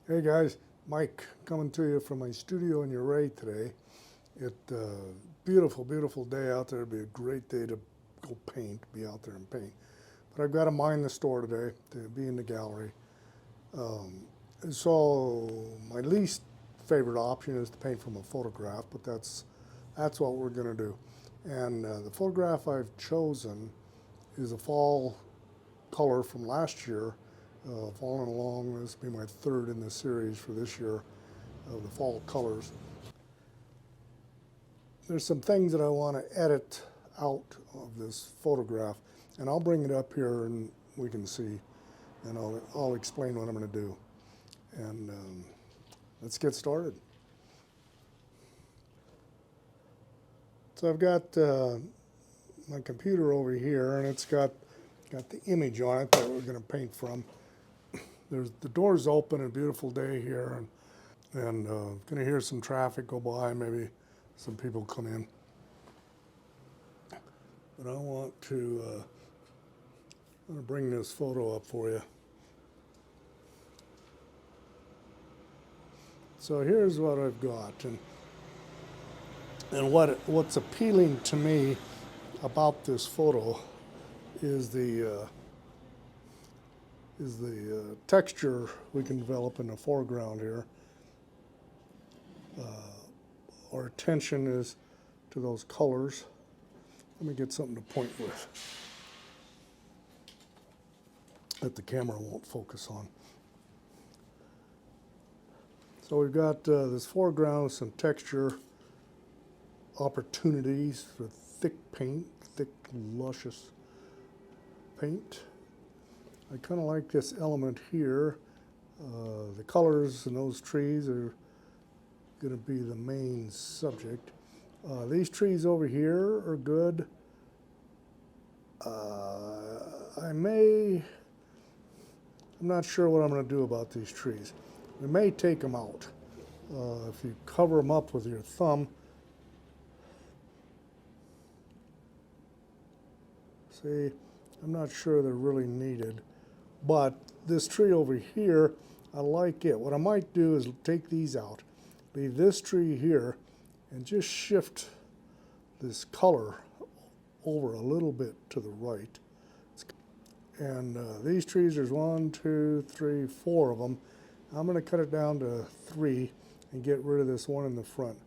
Hey guys, Mike coming to you from my studio in Uray today. Beautiful, beautiful day out there. It'd be a great day to go paint, be out there and paint. But I've got to mind the store today to be in the gallery. So my least favorite option is to paint from a photograph, but that's what we're going to do. And the photograph I've chosen is a fall color from last year. Following along, this will be my third in the series for this year of the fall colors. There's some things that I want to edit out of this photograph, and I'll bring it up here and we can see, and I'll explain what I'm going to do. And let's get started. So I've got my computer over here, and it's got the image on it that we're going to paint from. The door's open, a beautiful day here, and going to hear some traffic go by, maybe some people come in. But I want to bring this photo up for you. So here's what I've got, and what's appealing to me about this photo is the texture we can develop in the foreground here. Our attention is to those colors. Let me get something to point with that the camera won't focus on. So we've got this foreground, some texture opportunities for thick paint, thick, luscious paint. I kind of like this element here. The colors in those trees are going to be the main subject. These trees over here are good. I'm not sure what I'm going to do about these trees. We may take them out. If you cover them up with your thumb, see, I'm not sure they're really needed. But this tree over here, I like it. What I might do is take these out, leave this tree here, and just shift this color over a little bit to the right. And these trees, there's 1, 2, 3, 4 of them. I'm going to cut it down to 3 and get rid of this one in the front.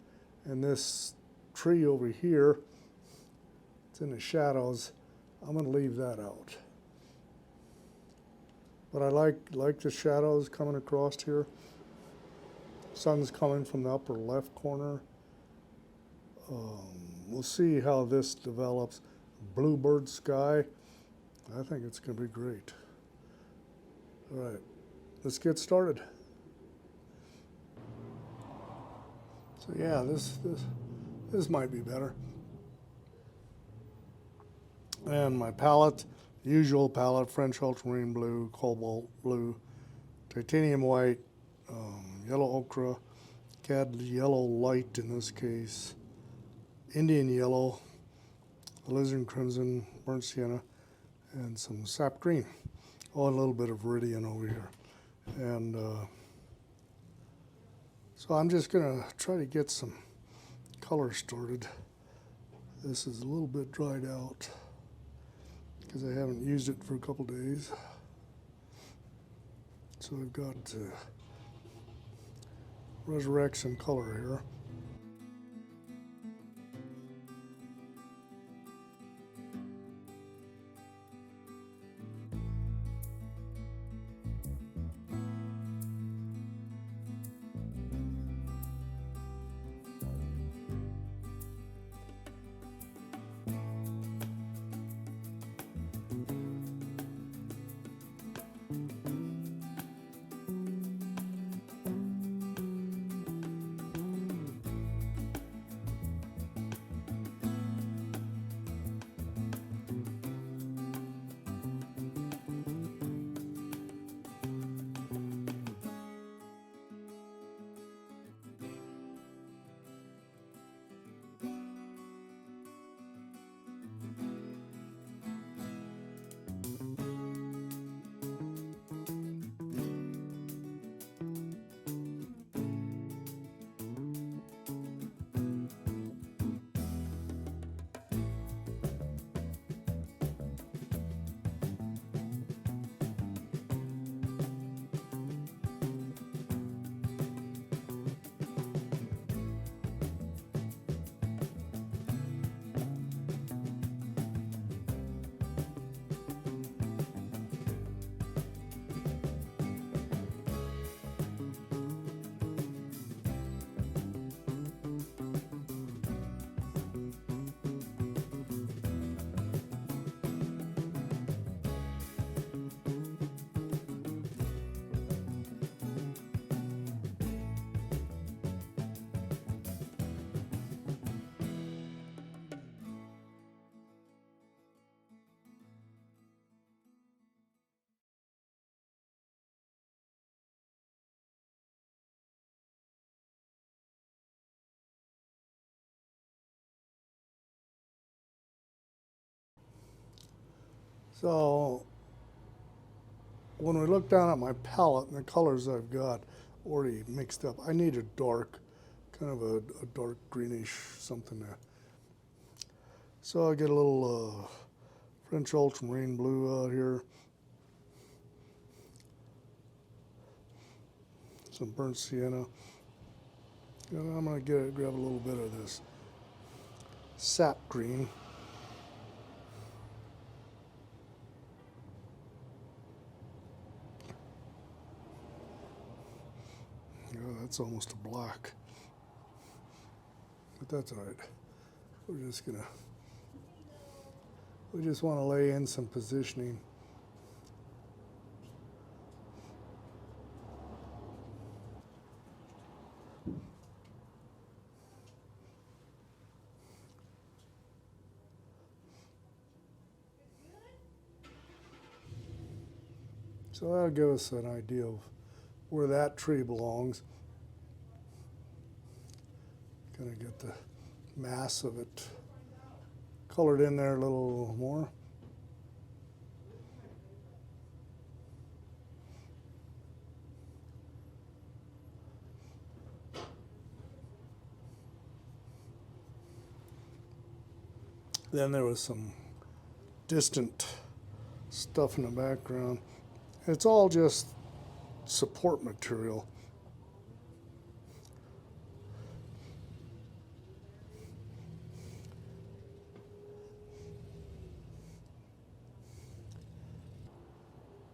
And this tree over here, it's in the shadows, I'm going to leave that out. But I like the shadows coming across here. Sun's coming from the upper left corner. We'll see how this develops. Bluebird sky. I think it's going to be great. All right, let's get started. So yeah, this might be better. And my palette, the usual palette: French ultramarine blue, cobalt blue, titanium white, yellow ochre, cad yellow light in this case, Indian yellow, alizarin crimson, burnt sienna, and some sap green. Oh, a little bit of viridian over here. And so I'm just going to try to get some color started. This is a little bit dried out because I haven't used it for a couple days. So I've got to resurrect some color here. So when we look down at my palette and the colors I've got already mixed up, I need a dark, kind of a dark greenish something there. So I get a little French ultramarine blue out here, some burnt sienna, and I'm going to grab a little bit of this sap green. Oh, that's almost a black, but that's all right. We just want to lay in some positioning. So that'll give us an idea of where that tree belongs. Kind of get the mass of it colored in there a little more. Then there was some distant stuff in the background. It's all just support material.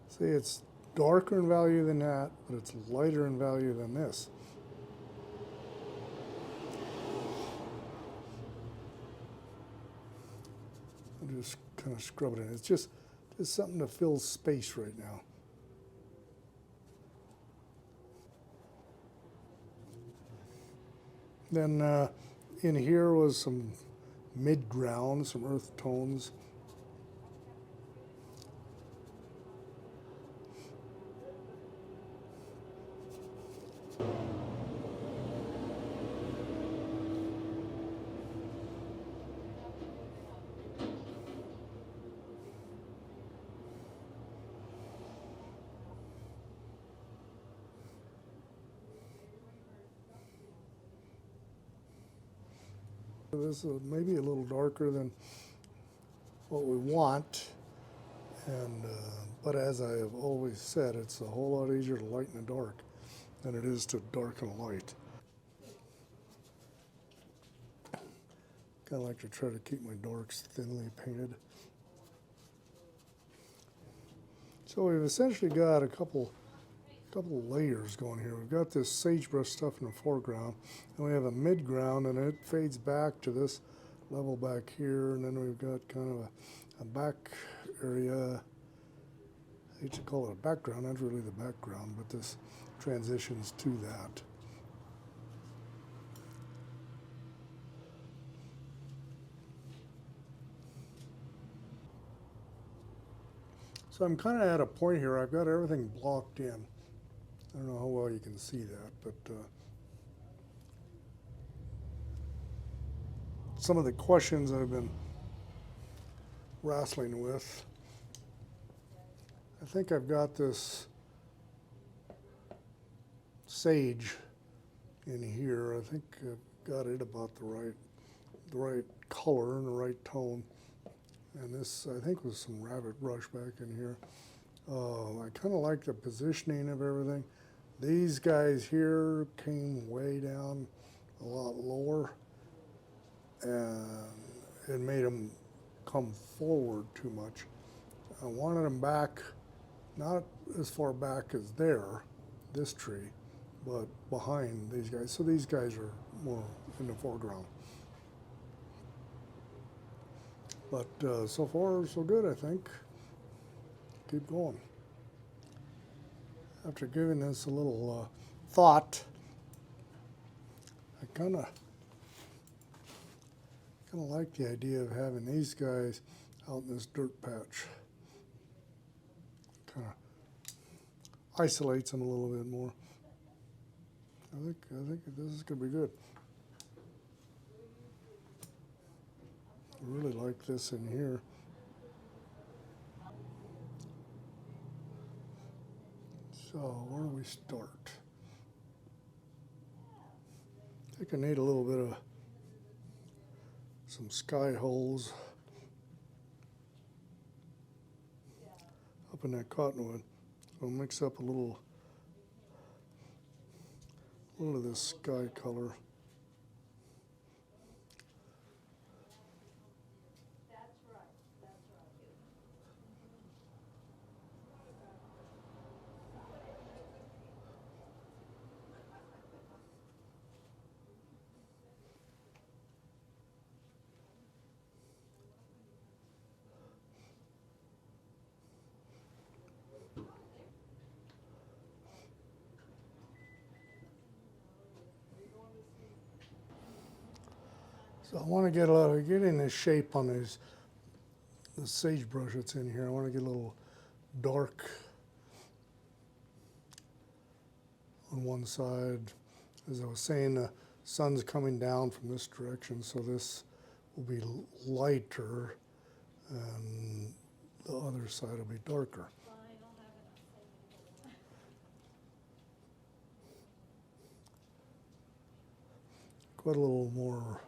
See, it's darker in value than that, but it's lighter in value than this. I'm just kind of scrub it in. It's just something to fill space right now. Then in here was some mid-ground, some earth tones. This is maybe a little darker than what we want, and but as I have always said, it's a whole lot easier to light in the dark than it is to darken a light. Kind of like to try to keep my darks thinly painted. So we've essentially got a couple layers going here. We've got this sagebrush stuff in the foreground, and we have a mid-ground, and it fades back to this level back here, and then we've got kind of a back area. I hate to call it a background, not really the background, but this transitions to that. So I'm kind of at a point here, I've got everything blocked in. I don't know how well you can see that, but some of the questions I've been wrestling with, I think I've got this sage in here. I think I've got it about the right color and the right tone. And this, I think, was some rabbit brush back in here. I kind of like the positioning of everything. These guys here came way down a lot lower, and it made them come forward too much. I wanted them back, not as far back as this tree, but behind these guys. So these guys are more in the foreground. But so far, so good, I think. Keep going. After giving this a little thought, I kind of like the idea of having these guys out in this dirt patch. Kind of isolates them a little bit more. I think this is going to be good. I really like this in here. So where do we start? I think I need a little bit of some sky holes up in that cottonwood. I'll mix up a little of this sky color. So I want to getting this shape on the sagebrush that's in here. I want to get a little dark on one side. As I was saying, the sun's coming down from this direction, so this will be lighter and the other side will be darker. Quite a little more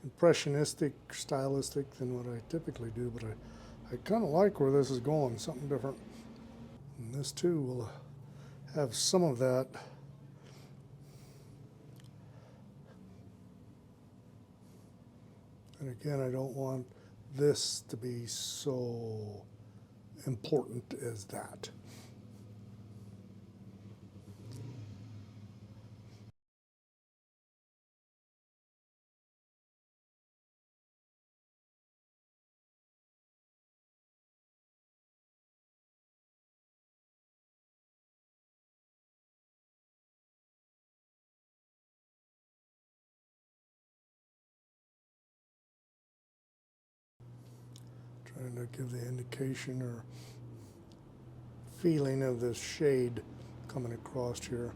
impressionistic, stylistic than what I typically do, but I kind of like where this is going, something different. And this too will have some of that. And again, I don't want this to be so important as that. Trying to give the indication or feeling of this shade coming across here.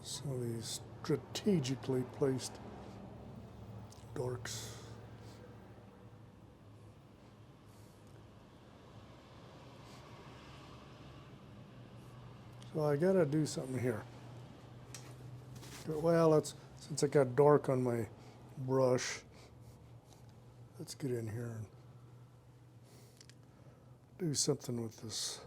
Some of these strategically placed darks. So I gotta do something here. Well, since I got dark on my brush, let's get in here and do something with this.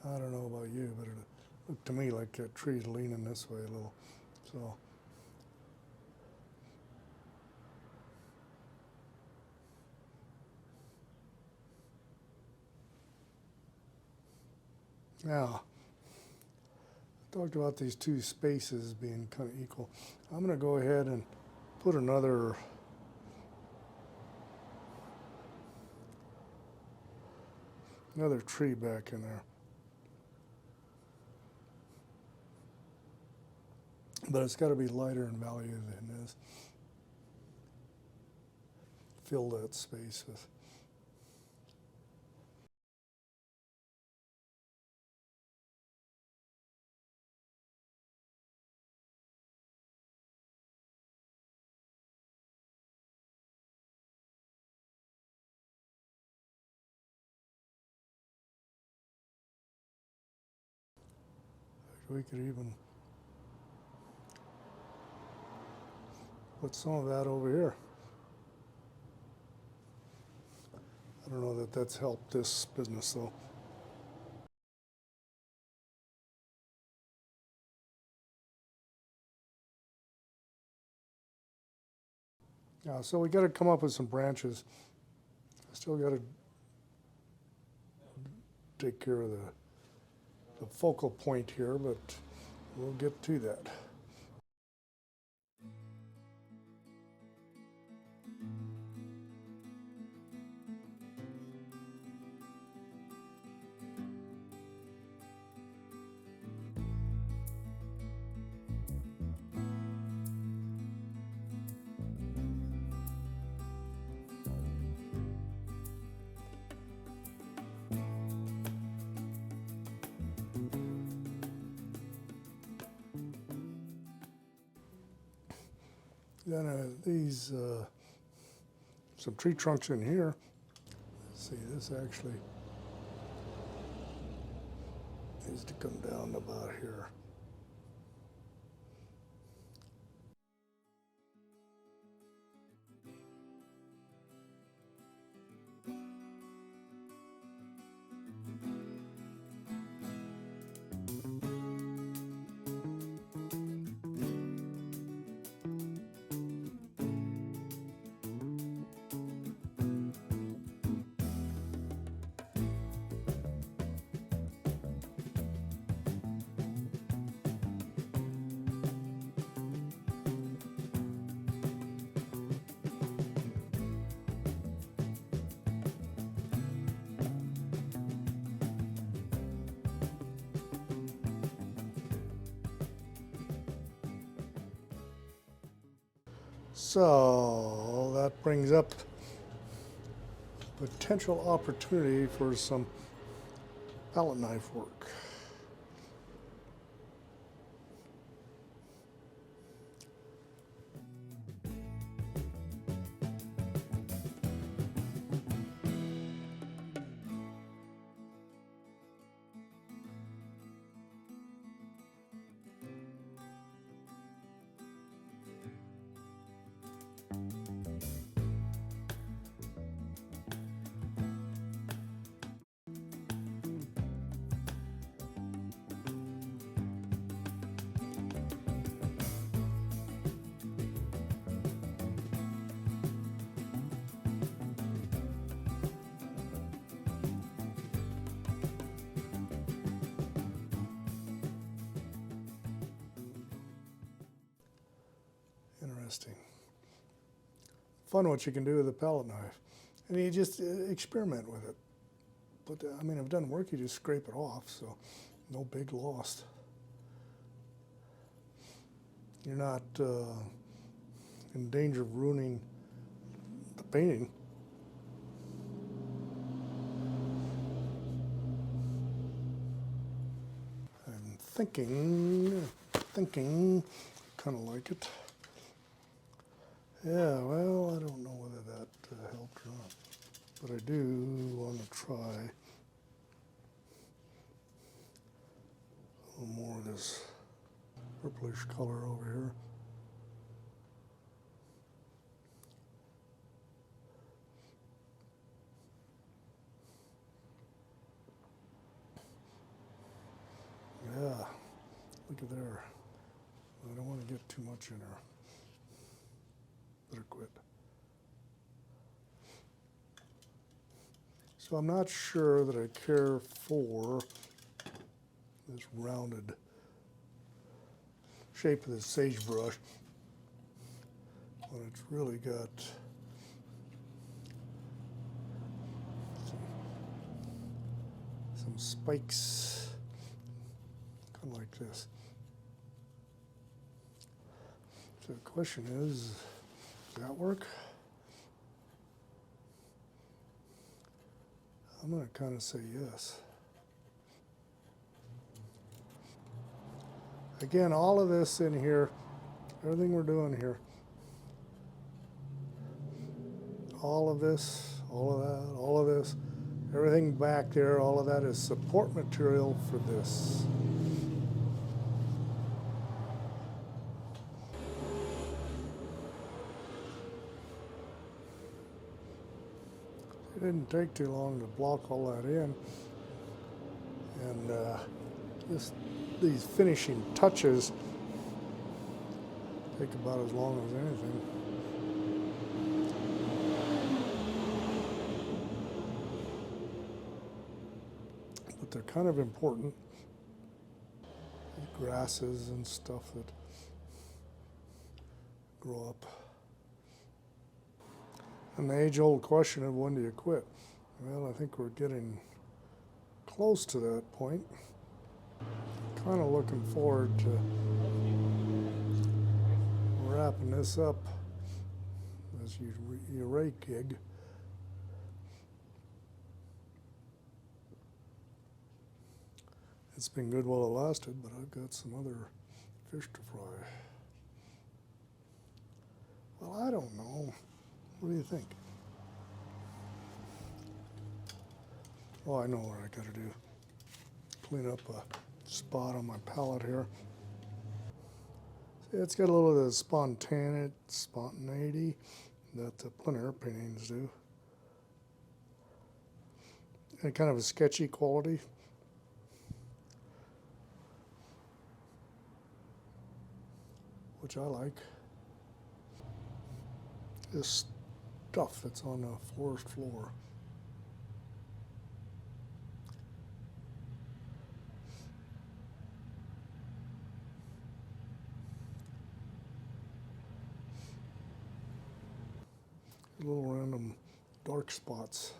I don't know about you, but it looked to me like that tree's leaning this way a little. So now, I talked about these two spaces being kind of equal. I'm going to go ahead and put another tree back in there. But it's got to be lighter in value than this. Fill that space with. We could even put some of that over here. I don't know that that's helped this business though. Yeah, so we got to come up with some branches. I still got to take care of the focal point here, but we'll get to that. Then these some tree trunks in here. Let's see, this actually needs to come down about here. So that brings up potential opportunity for some palette knife work. Interesting. Fun what you can do with a palette knife. And you just experiment with it. But I mean, if it doesn't work, you just scrape it off, so no big loss. You're not in danger of ruining the painting. I'm thinking, kind of like it. Yeah, well, I don't know whether that helped or not, but I do want to try a little more of this purplish color over here. Yeah, look at there. I don't want to get too much in there. Better quit. So I'm not sure that I care for this rounded shape of the sage brush when it's really got some spikes, kind of like this. So the question is, does that work? I'm going to kind of say yes. Again, all of this in here, everything we're doing here, all of this, all of that, all of this, everything back there, all of that is support material for this. It didn't take too long to block all that in, and these finishing touches take about as long as anything. But they're kind of important. Grasses and stuff that grow up. And the age-old question of when do you quit? Well, I think we're getting close to that point. Kind of looking forward to wrapping this up as your rake gig. It's been good while it lasted, but I've got some other fish to fry. Well, I don't know. What do you think? Oh, I know what I gotta do. Clean up a spot on my pallet here. See, it's got a little of the spontaneity that the plein air paintings do. And kind of a sketchy quality. Which I like. This stuff that's on the forest floor. Little random dark spots.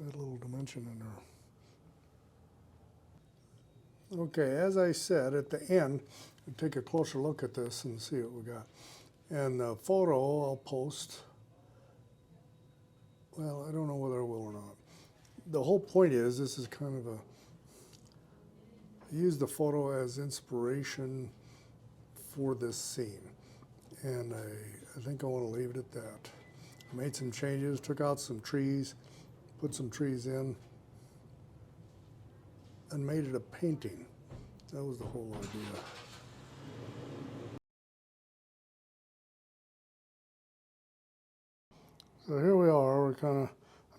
That little dimension in there. Okay, as I said, at the end, we'll take a closer look at this and see what we got. And the photo I'll post. Well, I don't know whether I will or not. The whole point is, this is kind of a, I used the photo as inspiration for this scene. And I think I want to leave it at that. I made some changes, took out some trees, put some trees in, and made it a painting. That was the whole idea. So here we are. I'm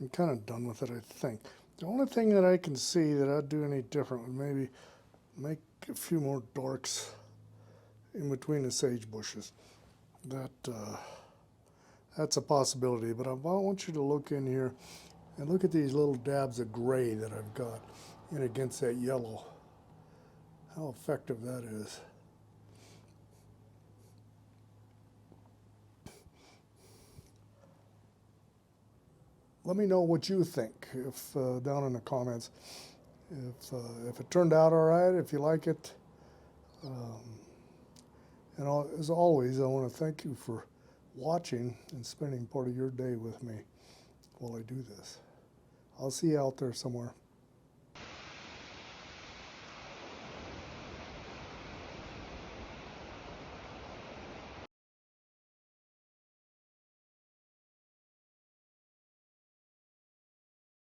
kind of done with it, I think. The only thing that I can see that I'd do any different would maybe make a few more darks in between the sage bushes. That's a possibility, but I want you to look in here and look at these little dabs of gray that I've got in against that yellow. How effective that is. Let me know what you think if down in the comments. If it turned out all right, if you like it. And as always, I want to thank you for watching and spending part of your day with me while I do this. I'll see you out there somewhere.